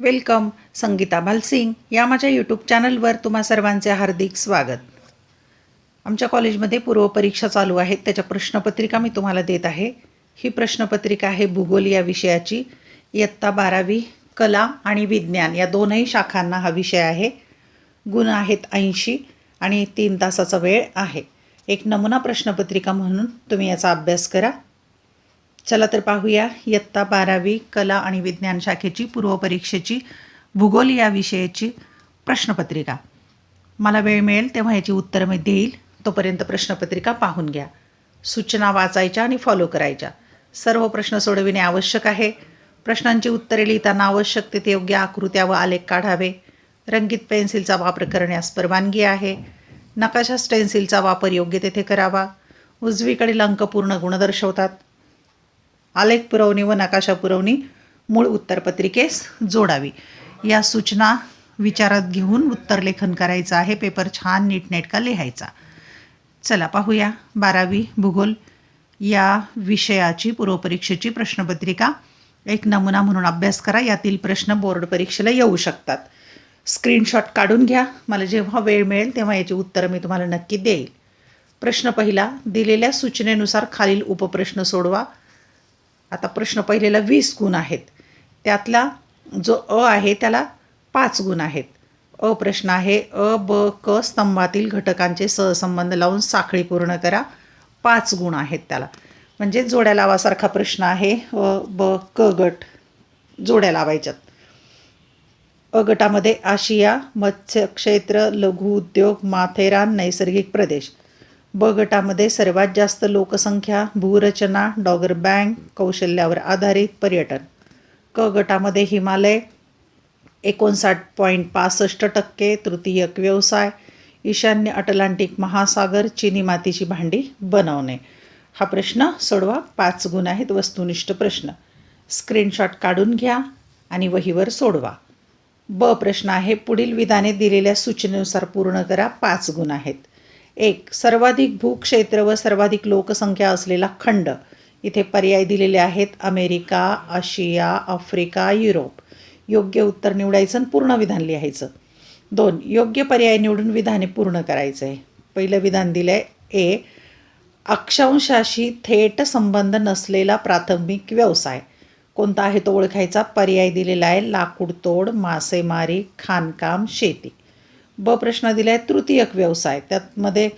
Welcome. Sangeeta Bhalsingh या माझ्या YouTube चॅनलवर तुम्हा सर्वांचे हार्दिक स्वागत. आमच्या कॉलेजमध्ये पूर्वपरीक्षा चालू आहेत, त्याच्या प्रश्नपत्रिका मी तुम्हाला देत आहे. ही प्रश्नपत्रिका आहे भूगोल या विषयाची. इयत्ता 12वी कला आणि विज्ञान या दोनही शाखांना हा विषय आहे. गुण आहेत 80 आणि 3 तासाचा वेळ आहे. एक नमुना प्रश्नपत्रिका म्हणून तुम्ही याचा अभ्यास करा. चला तर पाहूया इयत्ता 12वी कला आणि विज्ञान शाखेची पूर्वपरीक्षेची भूगोल या विषयाची प्रश्नपत्रिका. मला वेळ मिळेल तेव्हा याची उत्तरं मी देईल. तोपर्यंत प्रश्नपत्रिका पाहून घ्या. सूचना वाचायच्या आणि फॉलो करायच्या. सर्व प्रश्न सोडविणे आवश्यक आहे. प्रश्नांची उत्तरे लिहिताना आवश्यक तेथे योग्य आकृत्या व आलेख काढावे. रंगीत पेन्सिलचा वापर करण्यास परवानगी आहे. नकाशा स्टेन्सिलचा वापर योग्य तेथे करावा. उजवीकडील अंक पूर्ण गुण दर्शवतात. आलेख पुरवणी व नकाशा पुरवणी मूळ उत्तरपत्रिकेस जोडावी. या सूचना विचारात घेऊन उत्तरलेखन करायचं आहे. पेपर छान नीटनेटका लिहायचा. चला पाहूया 12वी भूगोल या विषयाची पूर्वपरीक्षेची प्रश्नपत्रिका. एक नमुना म्हणून अभ्यास करा. यातील प्रश्न बोर्ड परीक्षेला येऊ शकतात. स्क्रीनशॉट काढून घ्या. मला जेव्हा वेळ मिळेल तेव्हा याची उत्तरं मी तुम्हाला नक्की देईल. प्रश्न पहिला, दिलेल्या सूचनेनुसार खालील उपप्रश्न सोडवा. आता प्रश्न पहिलेला 20 गुण आहेत. त्यातला जो अ आहे त्याला 5 गुण आहेत. अ प्रश्न आहे, अ ब क स्तंभातील घटकांचे सहसंबंध लावून साखळी पूर्ण करा. 5 गुण आहेत त्याला. म्हणजे जोड्या लावासारखा प्रश्न आहे. अ ब क गट जोड्या लावायच्यात. अ गटामध्ये आशिया, मत्स्यक्षेत्र, लघु उद्योग, माथेरान, नैसर्गिक प्रदेश. ब गटामध्ये सर्वात जास्त लोकसंख्या, भूरचना, डॉगर बँक, कौशल्यावर आधारित पर्यटन. क गटामध्ये हिमालय 59.65%, तृतीयक व्यवसाय, ईशान्य अटलांटिक महासागर, चिनी मातीची भांडी बनवणे. हा प्रश्न सोडवा. 5 गुण आहेत. वस्तुनिष्ठ प्रश्न. स्क्रीनशॉट काढून घ्या आणि वहीवर सोडवा. ब प्रश्न आहे, पुढील विधाने दिलेल्या सूचनेनुसार पूर्ण करा. 5 गुण आहेत. 1. सर्वाधिक भूक्षेत्र व सर्वाधिक लोकसंख्या असलेला खंड. इथे पर्याय दिलेले आहेत. अमेरिका, आशिया, आफ्रिका, युरोप. योग्य उत्तर निवडायचं आणि पूर्ण विधान लिहायचं. 2. योग्य पर्याय निवडून विधाने पूर्ण करायचं आहे. पहिलं विधान दिलं आहे ए. अक्षांशाशी थेट संबंध नसलेला प्राथमिक व्यवसाय. कोणता आहे तो ओळखायचा. पर्याय दिलेला आहे लाकूड तोड, मासेमारी, खाणकाम, शेती. ब प्रश्न दिला आहे तृतीयक व्यवसाय. त्यामध्ये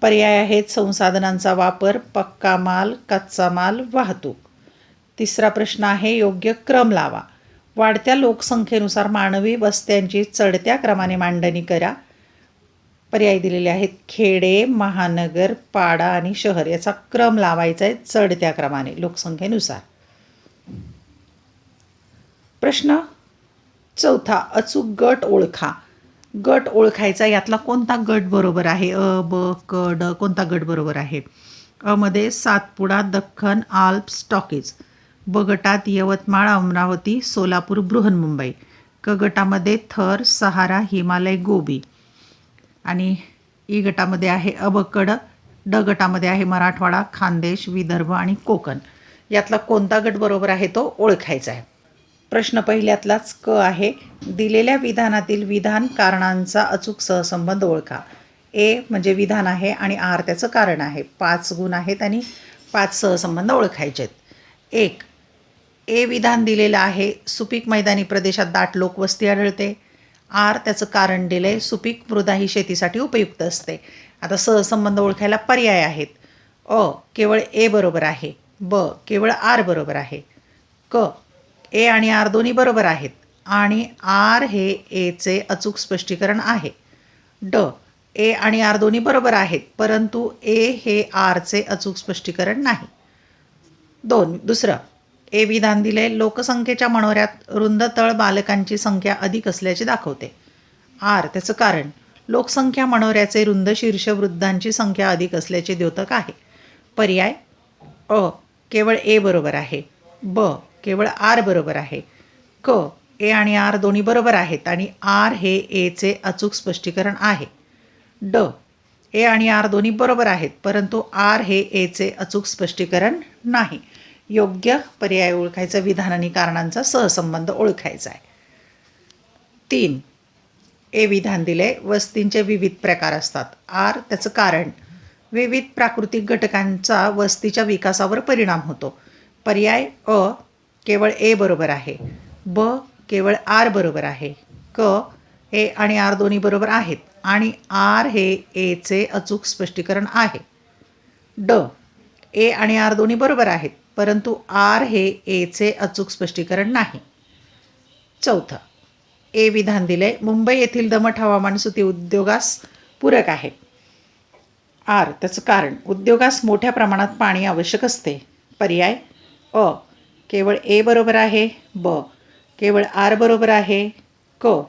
पर्याय आहेत संसाधनांचा वापर, पक्का माल, कच्चा माल, वाहतूक. तिसरा प्रश्न आहे योग्य क्रम लावा. वाढत्या लोकसंख्येनुसार मानवी वस्त्यांची चढत्या क्रमाने मांडणी करा. पर्याय दिलेले आहेत खेडे, महानगर, पाडा आणि शहर. याचा क्रम लावायचा आहे चढत्या क्रमाने लोकसंख्येनुसार. प्रश्न चौथा, अचूक गट ओळखा. गट ओळखायचा. यातला कोणता गट बरोबर आहे. अ ब क ड कोणता गट बरोबर आहे. अ मध्ये सातपुडा, दख्खन, आल्प्स, टॉकीज. ब गटात यवतमाळ, अमरावती, सोलापूर, बृहन्मुंबई. क गटामध्ये थर, सहारा, हिमालय, गोबी. आणि ई गटामध्ये आहे अबकड. ड गटामध्ये आहे मराठवाडा, खानदेश, विदर्भ आणि कोकण. यातला कोणता गट बरोबर आहे तो ओळखायचा आहे. प्रश्न पहिल्यातलाच क आहे, दिलेल्या विधानातील विधान कारणांचा अचूक सहसंबंध ओळखा. ए म्हणजे विधान आहे आणि आर त्याचं कारण आहे. 5 गुण आहेत आणि 5 सहसंबंध ओळखायचे आहेत. 1. ए विधान दिलेलं आहे, सुपीक मैदानी प्रदेशात दाट लोकवस्ती आढळते. आर त्याचं कारण दिलं आहे, सुपीक मृदा ही शेतीसाठी उपयुक्त असते. आता सहसंबंध ओळखायला पर्याय आहेत. अ केवळ ए बरोबर आहे. ब केवळ आर बरोबर आहे. क ए आणि आर दोन्ही बरोबर आहेत आणि आर हे एचे अचूक स्पष्टीकरण आहे. ड ए आणि आर दोन्ही बरोबर आहेत परंतु ए हे आरचे अचूक स्पष्टीकरण नाही. 2. दुसरं, ए विधान दिले लोकसंख्येच्या मनोऱ्यात रुंद तळ बालकांची संख्या अधिक असल्याचे दाखवते. आर त्याचं कारण, लोकसंख्या मनोऱ्याचे रुंद शीर्ष वृद्धांची संख्या अधिक असल्याचे द्योतक आहे. पर्याय अ केवळ ए बरोबर आहे. ब केवळ आर बरोबर आहे. क ए आणि आर दोन्ही बरोबर आहेत आणि आर हे एचे अचूक स्पष्टीकरण आहे. ड ए आणि आर दोन्ही बरोबर आहेत परंतु आर हे एचे अचूक स्पष्टीकरण नाही. योग्य पर्याय ओळखायचा, विधान आणि कारणांचा सहसंबंध ओळखायचा आहे. 3. ए विधान दिले, वस्तींचे विविध प्रकार असतात. आर त्याचं कारण, विविध प्राकृतिक घटकांचा वस्तीच्या विकासावर परिणाम होतो. पर्याय अ केवळ ए बरोबर आहे, ब केवळ आर बरोबर आहे, क ए आणि आर दोन्ही बरोबर आहेत आणि आर हे एचे अचूक स्पष्टीकरण आहे. ड ए आणि आर दोन्ही बरोबर आहेत परंतु आर हे एचे अचूक स्पष्टीकरण नाही. 4. ए विधान दिले, मुंबई येथील दमट हवामान सुती उद्योगास पूरक आहे. आर त्याचं कारण, उद्योगास मोठ्या प्रमाणात पाणी आवश्यक असते. पर्याय अ केवळ ए बरोबर आहे, ब केवळ आर बरोबर आहे, क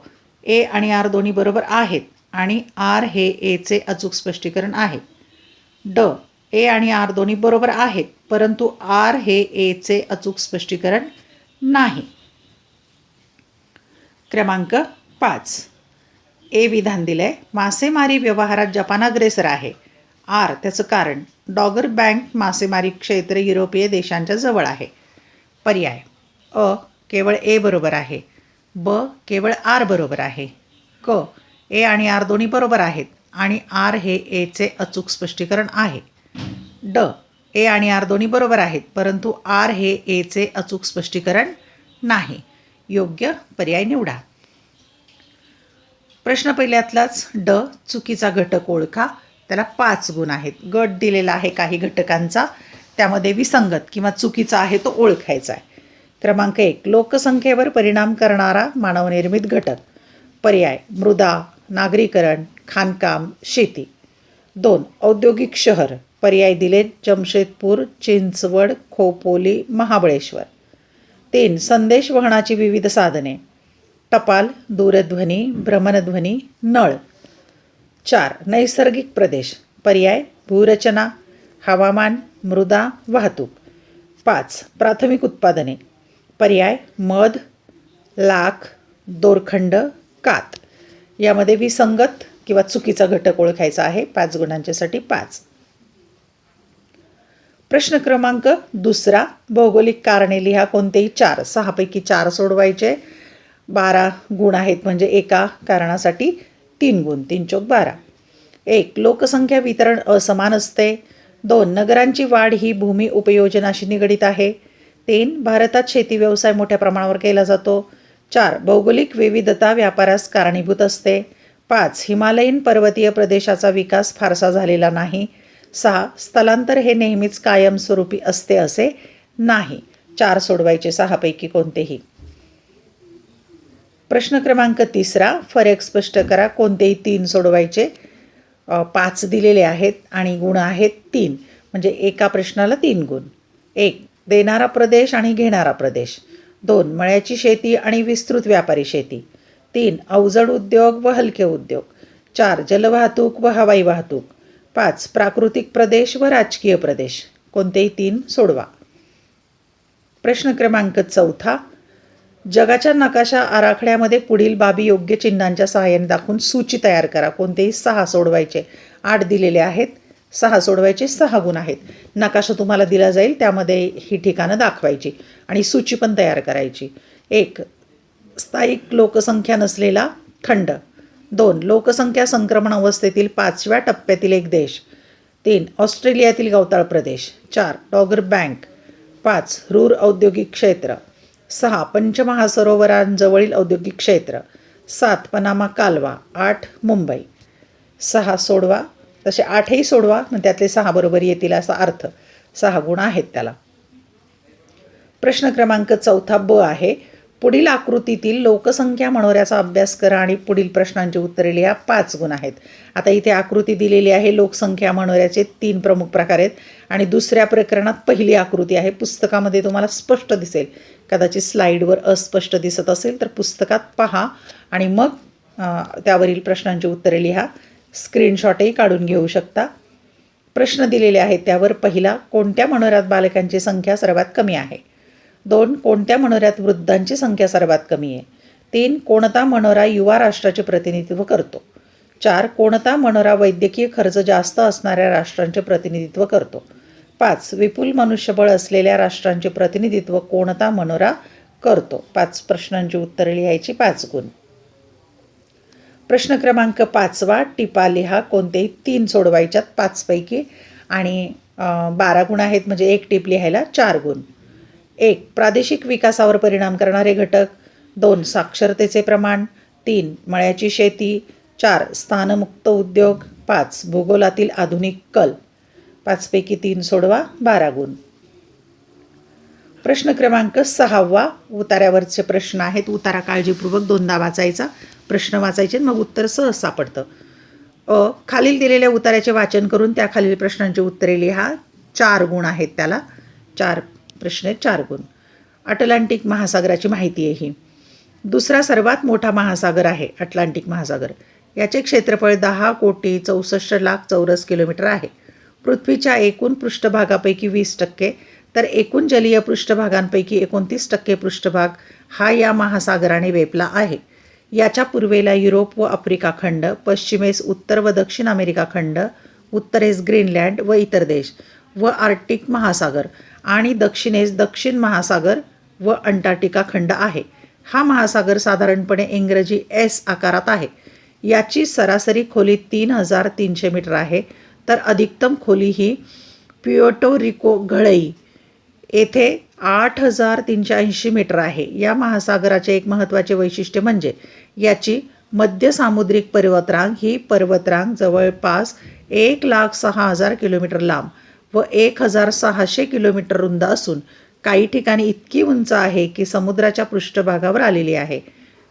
ए आणि आर दोन्ही बरोबर आहेत आणि आर हे एचे अचूक स्पष्टीकरण आहे. ड ए आणि आर दोन्ही बरोबर आहेत परंतु आर हे एचे अचूक स्पष्टीकरण नाही. क्रमांक 5. ए विधान दिले, मासेमारी व्यवहारात जपान अग्रेसर आहे. आर त्याचं कारण, डॉगर बँक मासेमारी क्षेत्र युरोपीय देशांच्या जवळ आहे. पर्याय अ केवळ ए बरोबर आहे, ब केवळ आर बरोबर आहे, क ए आणि आर दोन्ही बरोबर आहेत आणि आर हे एचे अचूक स्पष्टीकरण आहे. ड ए आणि आर दोन्ही बरोबर आहेत परंतु आर हे एचे अचूक स्पष्टीकरण नाही. योग्य पर्याय निवडा. प्रश्न पहिल्यातलाच ड चुकीचा घटक ओळखा. त्याला 5 गुण आहेत. गट दिलेला आहे काही घटकांचा, त्यामध्ये विसंगत किंवा चुकीचा आहे तो ओळखायचा आहे. क्रमांक 1. लोकसंख्येवर परिणाम करणारा मानवनिर्मित घटक. पर्याय मृदा, नागरीकरण, खाणकाम, शेती. 2. औद्योगिक शहर. पर्याय दिले जमशेदपूर, चिंचवड, खोपोली, महाबळेश्वर. 3. संदेश वहनाची विविध साधने. टपाल, दूरध्वनी, भ्रमणध्वनी, नळ. 4. नैसर्गिक प्रदेश. पर्याय भूरचना, हवामान, मृदा, वाहतूक. 5. प्राथमिक उत्पादने. पर्याय मध, लाख, दोरखंड, कात. यामध्ये विसंगत किंवा चुकीचा घटक ओळखायचा आहे. 5 गुणांच्यासाठी 5. प्रश्न क्रमांक 2. भौगोलिक कारणे लिहा. कोणतेही 4, 6 पैकी 4 सोडवायचे. 12 गुण आहेत म्हणजे एका कारणासाठी 3 गुण, 3 चौक 12. 1. लोकसंख्या वितरण असमान असते. 2. नगरांची वाढ ही भूमी उपयोजनाशी निगडीत आहे. 3. भारतात शेती व्यवसाय मोठ्या प्रमाणावर केला जातो. 4. भौगोलिक विविधता व्यापारास कारणीभूत असते. 5. हिमालयीन पर्वतीय प्रदेशाचा विकास फारसा झालेला नाही. 6. स्थलांतर हे नेहमीच कायमस्वरूपी असते असे नाही. 4 सोडवायचे 6 पैकी कोणतेही. प्रश्न क्रमांक 3. फरक स्पष्ट करा. कोणतेही 3 सोडवायचे. 5 दिलेले आहेत आणि गुण आहेत 3 म्हणजे एका प्रश्नाला 3 गुण. 1. देणारा प्रदेश आणि घेणारा प्रदेश. 2. मळ्याची शेती आणि विस्तृत व्यापारी शेती. 3. अवजड उद्योग व हलके उद्योग. 4. जलवाहतूक व हवाई वाहतूक. 5. प्राकृतिक प्रदेश व राजकीय प्रदेश. कोणतेही 3 सोडवा. प्रश्न क्रमांक 4. जगाच्या नकाशा आराखड्यामध्ये पुढील बाबी योग्य चिन्हांच्या सहाय्याने दाखवून सूची तयार करा. कोणतेही 6 सोडवायचे. 8 दिलेले आहेत, 6 सोडवायचे, 6 गुण आहेत. नकाशा तुम्हाला दिला जाईल, त्यामध्ये ही ठिकाणं दाखवायची आणि सूची पण तयार करायची. 1. स्थायिक लोकसंख्या नसलेला खंड. 2. लोकसंख्या संक्रमण अवस्थेतील 5व्या टप्प्यातील एक देश. 3. ऑस्ट्रेलियातील गवताळ प्रदेश. 4. डॉगर बँक. 5. रूर औद्योगिक क्षेत्र. 6. पंचमहासरोवरांजवळील औद्योगिक क्षेत्र. 7. पनामा कालवा. 8. मुंबई. 6 सोडवा, तसे 8ही सोडवा, मग त्यातले 6 बरोबर येतील असा अर्थ. 6 गुण आहेत त्याला. प्रश्न क्रमांक 4 ब आहे. पुढील आकृतीतील लोकसंख्या मनोऱ्याचा अभ्यास करा आणि पुढील प्रश्नांची उत्तरे लिहा. 5 गुण आहेत. आता इथे आकृती दिलेली आहे. लोकसंख्या मनोऱ्याचे 3 प्रमुख प्रकार आहेत आणि दुसऱ्या प्रकरणात पहिली आकृती आहे. पुस्तकामध्ये तुम्हाला स्पष्ट दिसेल, कदाचित स्लाईडवर अस्पष्ट दिसत असेल तर पुस्तकात पहा आणि मग त्यावरील प्रश्नांची उत्तरे लिहा. स्क्रीनशॉटही काढून घेऊ शकता. प्रश्न दिलेले आहेत त्यावर. पहिला, कोणत्या मनोऱ्यात बालकांची संख्या सर्वात कमी आहे? 2. कोणत्या मनोऱ्यात वृद्धांची संख्या सर्वात कमी आहे? 3. कोणता मनोरा युवा राष्ट्राचे प्रतिनिधित्व करतो? 4. कोणता मनोरा वैद्यकीय खर्च जास्त असणाऱ्या राष्ट्रांचे प्रतिनिधित्व करतो? 5. विपुल मनुष्यबळ असलेल्या राष्ट्रांचे प्रतिनिधित्व कोणता मनोरा करतो? 5 प्रश्नांची उत्तरे लिहायची, 5 गुण. प्रश्न क्रमांक 5वा, टिपा लिहा. कोणतेही 3 सोडवायच्यात 5 पैकी आणि 12 गुण आहेत, म्हणजे एक टिप लिहायला 4 गुण. 1. प्रादेशिक विकासावर परिणाम करणारे घटक. 2. साक्षरतेचे प्रमाण. 3. मळ्याची शेती. 4. स्थानमुक्त उद्योग. 5. भूगोलातील आधुनिक कल. 5 पैकी 3 सोडवा, 12 गुण. प्रश्न क्रमांक 6वा, उतार्यावरचे प्रश्न आहेत. उतारा काळजीपूर्वक 2दा वाचायचा, प्रश्न वाचायचे, मग उत्तर सहज सापडतं. खालील दिलेल्या उतार्याचे वाचन करून त्या खालील प्रश्नांची उत्तरे लिहा. 4 गुण आहेत त्याला. 4 प्रश्न आहेत, 4 गुण. अटलांटिक महासागराची माहिती आहे ही. दुसरा सर्वात मोठा महासागर आहे अटलांटिक महासागर. याचे क्षेत्रफळ 10,64,00,000 चौरस किलोमीटर आहे. पृथ्वीच्या एकूण पृष्ठभागापैकी 20%, तर एकूण जलीय पृष्ठभागांपैकी 29% पृष्ठभाग हा या महासागराने व्यापला आहे. याच्या पूर्वेला युरोप व आफ्रिका खंड, पश्चिमेस उत्तर व दक्षिण अमेरिका खंड, उत्तरेस ग्रीनलँड व इतर देश व आर्क्टिक महासागर आणि दक्षिणेस दक्षिण महासागर व अंटार्क्टिका खंड आहे. हा महासागर साधारणपणे इंग्रजी एस आकारात आहे. याची सरासरी खोली 3,300 मीटर आहे, तर अधिकतम खोली ही प्युर्टो रिको घळई येथे 8,380 मीटर आहे. या महासागराचे एक महत्त्वाचे वैशिष्ट्य म्हणजे याची मध्य सामुद्रिक पर्वतरांग ही पर्वतरांग जवळपास 1,06,000 किलोमीटर लांब व 1,600 किलोमीटर रुंद असून काही ठिकाणी इतकी उंच आहे की समुद्राच्या पृष्ठभागावर आलेली आहे.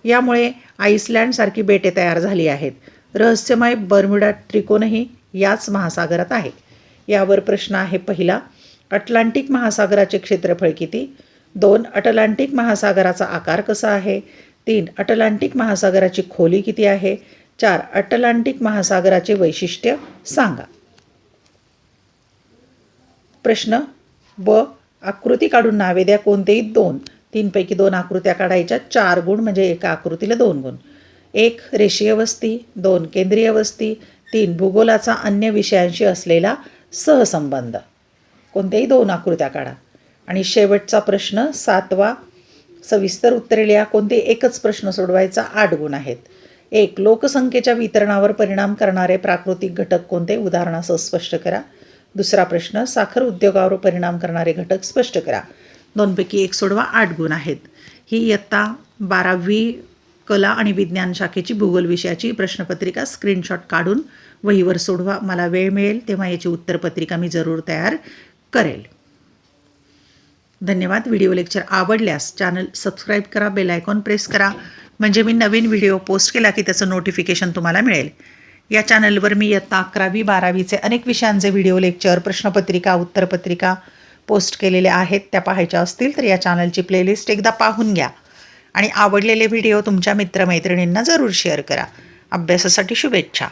यामुळे आईसलँडसारखी बेटे तयार झाली आहेत. रहस्यमय बर्म्युडा त्रिकोणही याच महासागरात आहे. यावर प्रश्न आहे पहिला, अटलांटिक महासागराचे क्षेत्रफळ किती? 2. अटलांटिक महासागराचा आकार कसा आहे? 3. अटलांटिक महासागराची खोली किती आहे? 4. अटलांटिक महासागराचे वैशिष्ट्य सांगा. प्रश्न ब. आकृती काढून नावे द्या. कोणतेही 2. 3 पैकी 2 आकृत्या काढायच्या. 4 गुण, म्हणजे एका आकृतीला 2 गुण. 1. रेषीय वस्ती. 2. केंद्रीय वस्ती. 3. भूगोलाचा अन्य विषयांशी असलेला सहसंबंध. कोणत्याही 2 आकृत्या काढा. आणि शेवटचा प्रश्न 7वा, सविस्तर उत्तरे लिहा. कोणते एकच प्रश्न सोडवायचा, 8 गुण आहेत. 1. लोकसंख्येच्या वितरणावर परिणाम करणारे प्राकृतिक घटक कोणते? उदाहरणासह स्पष्ट करा. दुसरा प्रश्न, साखर उद्योगावर परिणाम करणारे घटक स्पष्ट करा. 2 पैकी 1 सोडवा, 8 गुण आहेत. ही इयत्ता 12वी कला आणि विज्ञान शाखेची भूगोल विषयाची प्रश्नपत्रिका स्क्रीनशॉट काढून वहीवर सोडवा. मला वेळ मिळेल तेव्हा याची उत्तरपत्रिका मी जरूर तयार करेल. धन्यवाद. व्हिडिओ लेक्चर आवडल्यास चॅनल सबस्क्राईब करा, बेल आयकॉन प्रेस करा, म्हणजे मी नवीन व्हिडिओ पोस्ट केला की त्याचं नोटिफिकेशन तुम्हाला मिळेल. या चॅनलवर मी इयत्ता 11वी 12वीचे अनेक विषयांचे व्हिडिओ लेक्चर, प्रश्नपत्रिका, उत्तरपत्रिका पोस्ट केलेले आहेत. त्या पाहायच्या असतील तर या चॅनलची प्लेलिस्ट एकदा पाहून घ्या आणि आवडलेले व्हिडिओ तुमच्या मित्रमैत्रिणींना जरूर शेअर करा. अभ्यासासाठी शुभेच्छा.